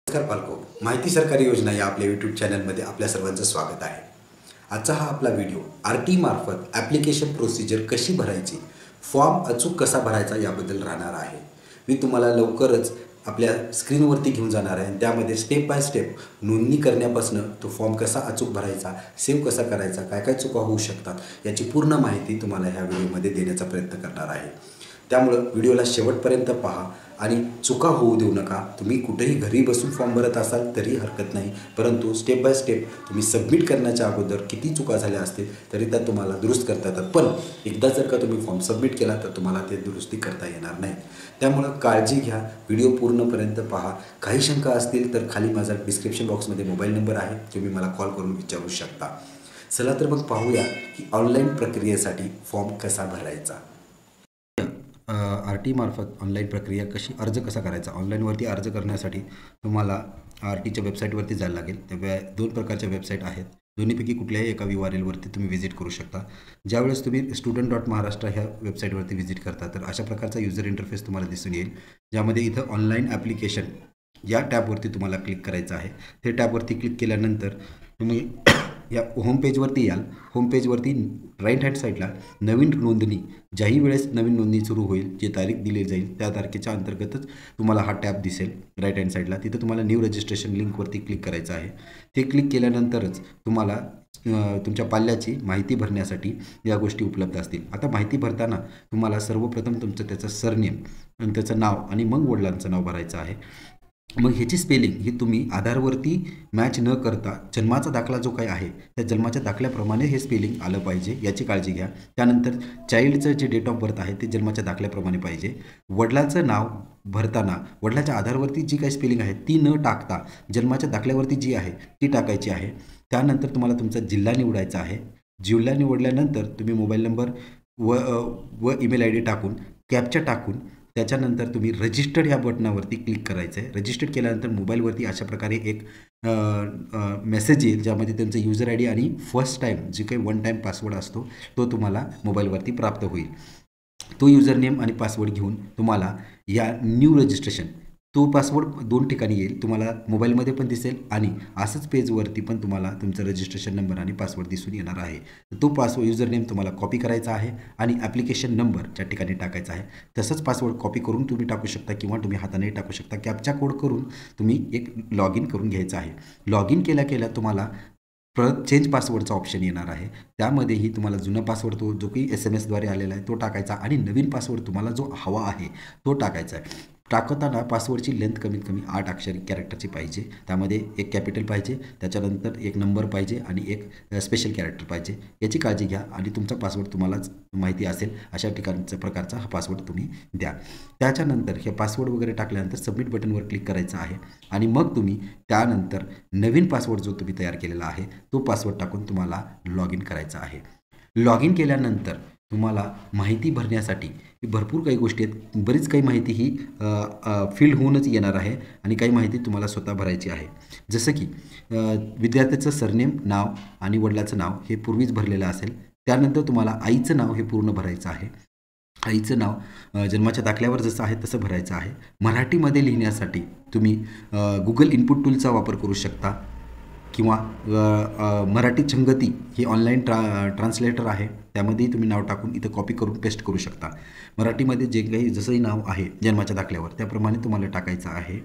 नमस्कार पालको, माहिती सरकारी योजना या आपल्या यूट्यूब चॅनलमध्ये आपल्या सर्वांचं स्वागत आहे। आजचा हा आपला व्हिडिओ आर.टी. मार्फत ॲप्लिकेशन प्रोसिजर कशी भरायची, फॉर्म अचूक कसा भरायचा याबद्दल राहणार आहे। मी तुम्हाला लवकरच आपल्या स्क्रीनवरती घेऊन जाणार आहे। त्यामध्ये स्टेप बाय स्टेप नोंदणी करण्यापासून तो फॉर्म कसा अचूक भरायचा, सेव्ह कसा करायचा, काय काय चुका होऊ शकतात याची पूर्ण माहिती तुम्हाला ह्या व्हिडिओमध्ये देण्याचा प्रयत्न करणार आहे। त्यामुळं व्हिडिओला शेवटपर्यंत पहा आणि चुका होऊ देऊ नका। तुम्ही कुठेही घरी बसून फॉर्म भरत असाल तरी हरकत नाही, परंतु स्टेप बाय स्टेप तुम्ही सबमिट करण्याच्या अगोदर किती चुका झाल्या असतील तरी त्या तुम्हाला दुरुस्त करता येतात। पण एकदा जर का तुम्ही फॉर्म सबमिट केला तर तुम्हाला ते दुरुस्ती करता येणार नाही। त्यामुळं काळजी घ्या, व्हिडिओ पूर्णपर्यंत पहा। काही शंका असतील तर खाली माझा डिस्क्रिप्शन बॉक्समध्ये मोबाईल नंबर आहे, तुम्ही मला कॉल करून विचारू शकता। चला तर मग पाहूया की ऑनलाईन प्रक्रियेसाठी फॉर्म कसा भरायचा। आर.टी. मार्फत ऑनलाईन प्रक्रिया अर्ज कसा करायचा। ऑनलाईनवरती अर्ज करण्यासाठी तुम्हाला आर.टीच्या वेबसाईटवरती जायला लागेल। त्या दोन प्रकारच्या वेबसाईट आहेत, दोन्हीपैकी कुठल्याही एका URLवरती तुम्ही व्हिजिट करू शकता। ज्यावेळेस तुम्ही student.maharashtra ह्या वेबसाईटवरती व्हिजिट करता तर अशा प्रकारचा युजर इंटरफेस तुम्हाला दिसून येईल, ज्यामध्ये इथं ऑनलाईन ॲप्लिकेशन या टॅबवरती तुम्हाला क्लिक करायचं आहे। ते टॅबवरती क्लिक केल्यानंतर तुम्ही या होम पेजवरती याल। होम पेजवरती राईट हँड साईडला नवीन नोंदणी, ज्याही वेळेस नवीन नोंदणी सुरू होईल, जी तारीख दिली जाईल त्या तारखेच्या अंतर्गतच तुम्हाला हा टॅब दिसेल राईट हँड साईडला। तिथं तुम्हाला न्यू रजिस्ट्रेशन लिंकवरती क्लिक करायचं आहे। ते क्लिक केल्यानंतरच तुम्हाला तुमच्या पाल्याची माहिती भरण्यासाठी या गोष्टी उपलब्ध असतील। आता माहिती भरताना तुम्हाला सर्वप्रथम त्याचं सरनेम आणि त्याचं नाव आणि मग वडिलांचं नाव भरायचं आहे। मग ह्याची स्पेलिंग ही तुम्ही आधारवरती मॅच न करता जन्माचा दाखला जो काही आहे त्या जन्माच्या दाखल्याप्रमाणे हे स्पेलिंग आलं पाहिजे, याची काळजी घ्या। त्यानंतर चाइल्डचं जे डेट ऑफ बर्थ आहे ते जन्माच्या दाखल्याप्रमाणे पाहिजे। वडिलांचं नाव भरताना वडिलांच्या आधारवरती जी काही स्पेलिंग आहे ती न टाकता जन्माच्या दाखल्यावरती जी आहे ती टाकायची आहे। त्यानंतर तुम्हाला तुमचा जिल्हा निवडायचा आहे। जिल्हा निवडल्यानंतर तुम्ही मोबाईल नंबर व ईमेल ID टाकून कॅप्चा टाकून त्याच्यानंतर तुम्ही रजिस्टर्ड या बटनावरती क्लिक करायचं आहे। रजिस्टर्ड केल्यानंतर मोबाईलवरती अशा प्रकारे एक मेसेज येईल, ज्यामध्ये त्यांचं युजर ID आणि फर्स्ट टाईम जे काही वन टाईम पासवर्ड असतो तो तुम्हाला मोबाईलवरती प्राप्त होईल। तो युजर नेम आणि पासवर्ड घेऊन तुम्हाला या न्यू रजिस्ट्रेशन तो पासवर्ड दोन ठिकाणी येईल, तुम्हाला मोबाईलमध्ये पण दिसेल आणि असंच पेजवरती पण तुम्हाला तुमचं रजिस्ट्रेशन नंबर आणि पासवर्ड दिसून येणार आहे। तो पासवर्ड युजर नेम तुम्हाला कॉपी करायचा आहे आणि ॲप्लिकेशन नंबर त्या ठिकाणी टाकायचा आहे। तसंच पासवर्ड कॉपी करून तुम्ही टाकू शकता किंवा तुम्ही हाताने टाकू शकता। कॅप्चा कोड करून तुम्ही एक लॉग इन करून घ्यायचं आहे। लॉग इन केल्या तुम्हाला परत चेंज पासवर्डचा ऑप्शन येणार आहे। त्यामध्येही तुम्हाला जुना पासवर्ड तो जो काही SMS द्वारे आलेला आहे तो टाकायचा आणि नवीन पासवर्ड तुम्हाला जो हवा आहे तो टाकायचा आहे। टाकताना पासवर्डची लेंथ कमीत कमी 8 अक्षरी कॅरेक्टरची पाहिजे। त्यामध्ये एक कॅपिटल पाहिजे, त्याच्यानंतर एक नंबर पाहिजे आणि एक स्पेशल कॅरेक्टर पाहिजे, याची काळजी घ्या। आणि तुमचा पासवर्ड तुम्हालाच माहिती असेल अशा प्रकारचा हा पासवर्ड तुम्ही द्या। त्याच्यानंतर हे पासवर्ड वगैरे टाकल्यानंतर सबमिट बटनवर क्लिक करायचं आहे आणि मग तुम्ही त्यानंतर नवीन पासवर्ड जो तुम्ही तयार केलेला आहे तो पासवर्ड टाकून तुम्हाला लॉग इन करायचा आहे। लॉग इन केल्यानंतर तुम्हाला माहिती भरण्यासाठी भरपूर काही गोष्टी आहेत, बरीच काही माहिती ही फिल होऊनच येणार आहे आणि काही माहिती तुम्हाला स्वतः भरायची आहे। जसं की विद्यार्थ्याचं सरनेम, नाव आणि वडिलाचं नाव हे पूर्वीच भरलेलं असेल। त्यानंतर तुम्हाला आईचं नाव हे पूर्ण भरायचं आहे। आईचं नाव जन्माच्या दाखल्यावर जसं आहे तसं भरायचं आहे। मराठीमध्ये लिहिण्यासाठी तुम्ही गुगल इनपुट टूलचा वापर करू शकता किंवा मराठी संगती ही ऑनलाईन ट्रान्सलेटर आहे, त्यामध्येही तुम्ही नाव टाकून इथं कॉपी करून पेस्ट करू शकता। मराठीमध्ये जे काही जसंही नाव आहे जन्माच्या दाखल्यावर त्याप्रमाणे तुम्हाला टाकायचं आहे।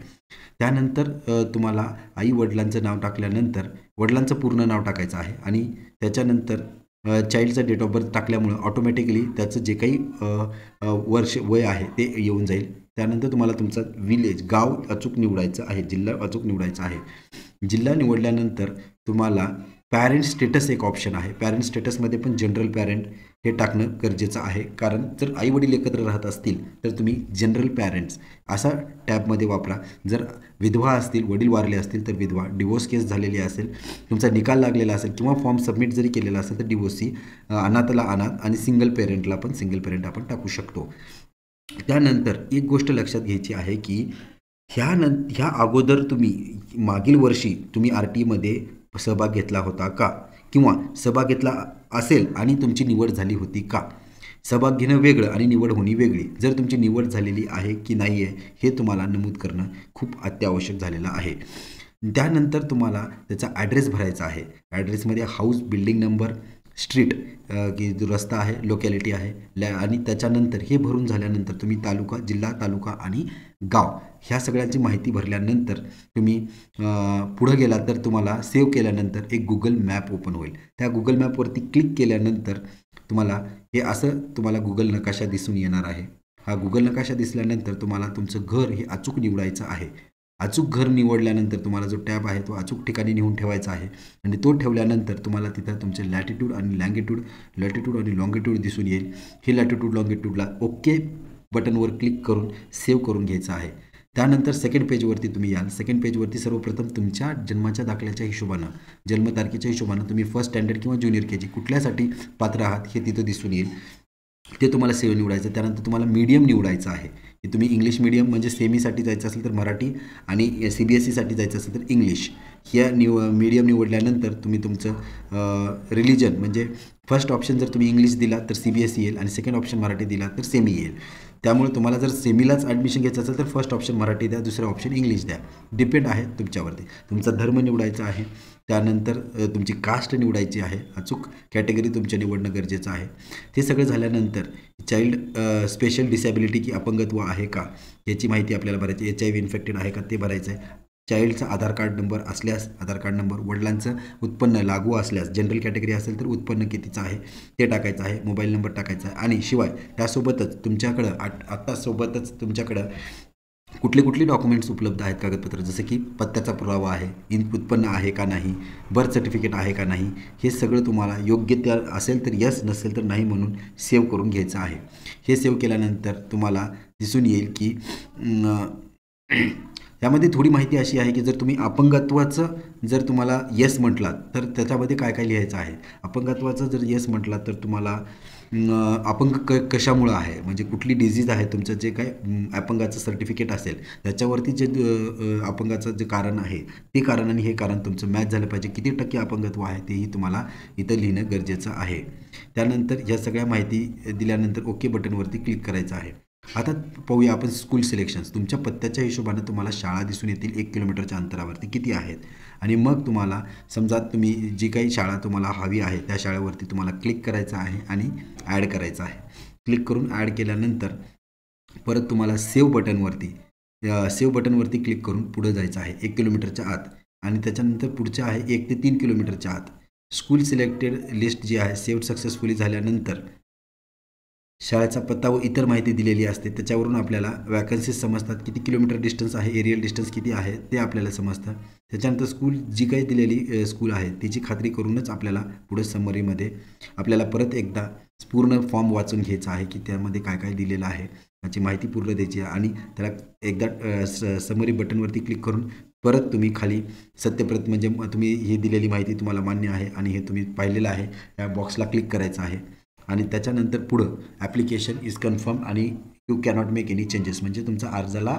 त्यानंतर तुम्हाला आई वडिलांचं नाव टाकल्यानंतर वडिलांचं पूर्ण नाव टाकायचं आहे आणि त्याच्यानंतर चाइल्डचं डेट ऑफ बर्थ टाकल्यामुळं ऑटोमॅटिकली त्याचं जे काही वय आहे ते येऊन जाईल। त्यानंतर तुम्हाला तुमचा विलेज, गाव अचूक निवडायचं आहे, जिल्हा अचूक निवडायचा आहे। जिल्हा निवडल्यानंतर तुम्हाला पॅरेंट स्टेटस एक ऑप्शन आहे। पॅरेंट स्टेटसमध्ये पण जनरल पॅरेंट हे टाकणं गरजेचं आहे, कारण जर आई वडील एकत्र राहत असतील तर तुम्ही जनरल पॅरेंट्स असा टॅबमध्ये वापरा। जर विधवा असतील, वडील वारले असतील तर विधवा, डिवोर्स केस झालेली असेल, तुमचा निकाल लागलेला असेल किंवा फॉर्म सबमिट जरी केलेला असेल तर डिवोर्सी, अनाथला अनाथ आणि सिंगल पेरेंटला पण सिंगल पेरेंट आपण टाकू शकतो। त्यानंतर एक गोष्ट लक्षात घ्यायची आहे की ह्या अगोदर तुम्ही मागील वर्षी तुम्ही आर.टीमध्ये सहभाग घेतला होता का, किंवा सहभाग घेतला असेल आणि तुमची निवड झाली होती का, सहभाग घेणं वेगळं आणि निवड होणे वेगळी. जर तुमची निवड झालेली आहे की नाही आहे हे तुम्हाला नमूद करणं खूप अत्यावश्यक झालेलं आहे. त्यानंतर तुम्हाला त्याचा ॲड्रेस भरायचा आहे. ॲड्रेसमध्ये हाऊस, बिल्डिंग नंबर, स्ट्रीट की जो रस्ता आहे, लोकॅलिटी आहे आणि त्याच्यानंतर हे भरून झाल्यानंतर तुम्ही तालुका, जिल्हा, तालुका आणि गाव ह्या सगळ्यांची माहिती भरल्यानंतर तुम्ही पुढं गेला तर तुम्हाला सेव्ह केल्यानंतर एक गुगल मॅप ओपन होईल. त्या गुगल मॅपवरती क्लिक केल्यानंतर तुम्हाला हे असं तुम्हाला गुगल नकाशा दिसून येणार आहे. हा गुगल नकाशा दिसल्यानंतर तुम्हाला तुमचं घर हे अचूक निवडायचं आहे. अचूक घर निवडल्यानंतर तुम्हाला जो टॅब आहे तो अचूक ठिकाणी नेऊन ठेवायचा आहे आणि तो ठेवल्यानंतर तुम्हाला तिथं तुमचे लॅटिट्यूड आणि लॅटिट्यूड आणि लॉंगिट्यूड दिसून येईल. हे लॅटिट्यूड लॉंगिट्यूडला ओके बटनवर क्लिक करून सेव्ह करून घ्यायचं आहे. त्यानंतर सेकंड पेजवरती तुम्ही याल. सेकंड पेजवरती सर्वप्रथम तुमच्या जन्माच्या दाखल्याच्या हिशोबानं, जन्मतारखेच्या हिशोबानं तुम्ही फर्स्ट स्टँडर्ड किंवा ज्युनियर के जी कुठल्यासाठी पात्र आहात हे तिथं दिसून येईल. ते तुम्हाला सेव्ह निवडायचं. त्यानंतर तुम्हाला मीडियम निवडायचं आहे की तुम्ही इंग्लिश मीडियम म्हणजे सेमीसाठी जायचं असेल तर मराठी आणि CBSEसाठी जायचं असेल तर इंग्लिश. ह्या मीडियम निवडल्यानंतर तुम्ही तुमचं रिलिजन म्हणजे फर्स्ट ऑप्शन जर तुम्ही इंग्लिश दिला तर CBSE येईल आणि सेकंड ऑप्शन मराठी दिला तर सेमी येईल. त्यामुळे तुम्हाला जर सेमीलाच ॲडमिशन घ्यायचं असेल तर फर्स्ट ऑप्शन मराठी द्या, दुसरं ऑप्शन इंग्लिश द्या. डिपेंड आहे तुमच्यावरती. तुमचा धर्म निवडायचा आहे. त्यानंतर तुमची कास्ट निवडायची आहे. अचूक कॅटेगरी तुमच्या निवडणं गरजेचं आहे. ते सगळं झाल्यानंतर चाइल्ड स्पेशल डिसॅबिलिटी की अपंगत्व आहे का याची माहिती आपल्याला भरायची. HIV इन्फेक्टेड आहे का ते भरायचं आहे. चाइल्डचा आधार कार्ड नंबर असल्यास आधार कार्ड नंबर, वडिलांचं उत्पन्न लागू असल्यास जनरल कॅटेगरी असेल तर उत्पन्न कितीचं आहे ते टाकायचं आहे. मोबाईल नंबर टाकायचा आहे आणि शिवाय त्यासोबतच तुमच्याकडं आत्तासोबतच तुमच्याकडं कुठली डॉक्युमेंट्स उपलब्ध आहेत कागदपत्र, जसं की पत्त्याचा पुरावा आहे, उत्पन्न आहे का नाही, बर्थ सर्टिफिकेट आहे का नाही, हे सगळं तुम्हाला योग्य त्या असेल तर यस, नसेल तर नाही म्हणून सेव्ह करून घ्यायचं आहे. हे सेव्ह केल्यानंतर तुम्हाला दिसून येईल की यामध्ये थोडी माहिती अशी आहे की जर तुम्ही अपंगत्वाचं जर तुम्हाला येस म्हटलात तर त्याच्यामध्ये काय काय लिहायचं आहे. अपंगत्वाचं जर येस म्हटलात तर तुम्हाला अपंग कशामुळं आहे म्हणजे कुठली डिझीज आहे, तुमचं जे काय अपंगाचं सर्टिफिकेट असेल त्याच्यावरती जे अपंगाचं जे कारण आहे ते कारण आणि हे कारण तुमचं मॅच झालं पाहिजे. किती टक्के अपंगत्व आहे तेही तुम्हाला इथं लिहिणं गरजेचं आहे. त्यानंतर ह्या सगळ्या माहिती दिल्यानंतर ओके बटनवरती क्लिक करायचं आहे. आता पाहूया आपण स्कूल सिलेक्शन्स. तुमच्या पत्त्याच्या हिशोबानं तुम्हाला शाळा दिसून येतील 1 किलोमीटरच्या अंतरावरती किती आहेत आणि मग तुम्हाला समजा तुम्ही जी काही शाळा तुम्हाला हवी आहे त्या शाळेवरती तुम्हाला क्लिक करायचं आहे आणि ॲड करायचं आहे. क्लिक करून ॲड केल्यानंतर परत तुम्हाला सेव्ह बटनवरती क्लिक करून पुढं जायचं आहे 1 किलोमीटरच्या आत आणि त्याच्यानंतर पुढच्या आहे 1 ते 3 किलोमीटरच्या आत. स्कूल सिलेक्टेड लिस्ट जी आहे सेव्ह सक्सेसफुली झाल्यानंतर शाळेचा पत्ता व इतर माहिती दिलेली असते. त्याच्यावरून आपल्याला वॅकन्सीज समजतात, किती किलोमीटर डिस्टन्स आहे, एरियल डिस्टन्स किती आहे ते आपल्याला समजतं. त्याच्यानंतर स्कूल जी काही दिलेली स्कूल आहे तिची खात्री करूनच आपल्याला पुढे समरीमध्ये आपल्याला परत एकदा पूर्ण फॉर्म वाचून घ्यायचा आहे की त्यामध्ये काय काय दिलेलं आहे याची माहिती पूर्ण द्यायची आहे आणि त्याला एकदा समरी बटनवरती क्लिक करून परत तुम्ही खाली सत्यप्रत म्हणजे तुम्ही ही दिलेली माहिती तुम्हाला मान्य आहे आणि हे तुम्ही पाहिलेलं आहे या बॉक्सला क्लिक करायचं आहे आणि त्याच्यानंतर पुढं ॲप्लिकेशन इज कन्फर्म आणि you cannot make any changes म्हणजे तुमचा अर्जाला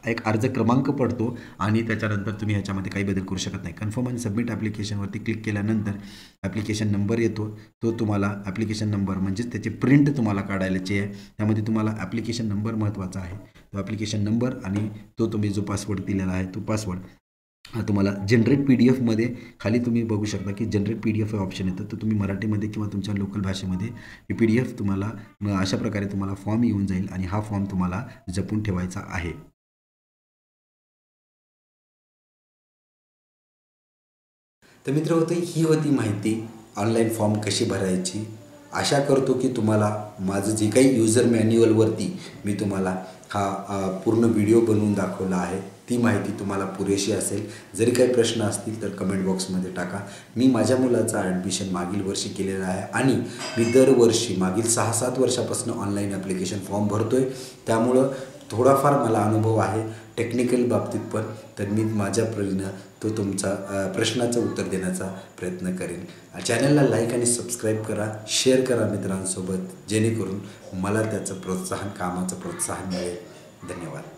एक अर्ज क्रमांक पडतो आणि त्याच्यानंतर तुम्ही ह्याच्यामध्ये काही बदल करू शकत नाही. कन्फर्म आणि सबमिट ॲप्लिकेशनवरती क्लिक केल्यानंतर ॲप्लिकेशन नंबर येतो. तो तुम्हाला ॲप्लिकेशन नंबर म्हणजेच त्याची प्रिंट तुम्हाला काढायची आहे. त्यामध्ये तुम्हाला ॲप्लिकेशन नंबर महत्त्वाचा आहे. तो ॲप्लिकेशन नंबर आणि तो तुम्ही जो पासवर्ड दिलेला आहे तो पासवर्ड तुम्हाला जनरेट PDF खाली तुम्ही बघू शकता की जनरेट PDF हे ऑप्शन येतं. तर तुम्ही मराठीमध्ये किंवा तुमच्या लोकल भाषेमध्ये हे PDF तुम्हाला अशा प्रकारे तुम्हाला फॉर्म येऊन जाईल आणि हा फॉर्म तुम्हाला जपून ठेवायचा आहे. तर मित्रहो, ही होती माहिती ऑनलाईन फॉर्म कशी भरायची. आशा करतो की तुम्हाला माझं जे काही युजर मॅन्युअलवरती मी तुम्हाला हा पूर्ण व्हिडिओ बनवून दाखवला आहे ती माहिती तुम्हाला पुरेशी असेल. जरी काही प्रश्न असतील तर कमेंट बॉक्समध्ये टाका. मी माझ्या मुलाचं ॲडमिशन मागील वर्षी केलेलं आहे आणि मी दरवर्षी मागील 6-7 वर्षापासून ऑनलाईन ॲप्लिकेशन फॉर्म भरतो आहे. त्यामुळं थोडाफार मला अनुभव आहे टेक्निकल बाबतीत पण. तर मी माझ्या परीनं तो तुमचा प्रश्नाचं उत्तर देण्याचा प्रयत्न करेन. चॅनलला लाईक आणि सबस्क्राईब करा, शेअर करा मित्रांसोबत जेणेकरून मला त्याचं प्रोत्साहन, कामाचं प्रोत्साहन मिळेल. धन्यवाद.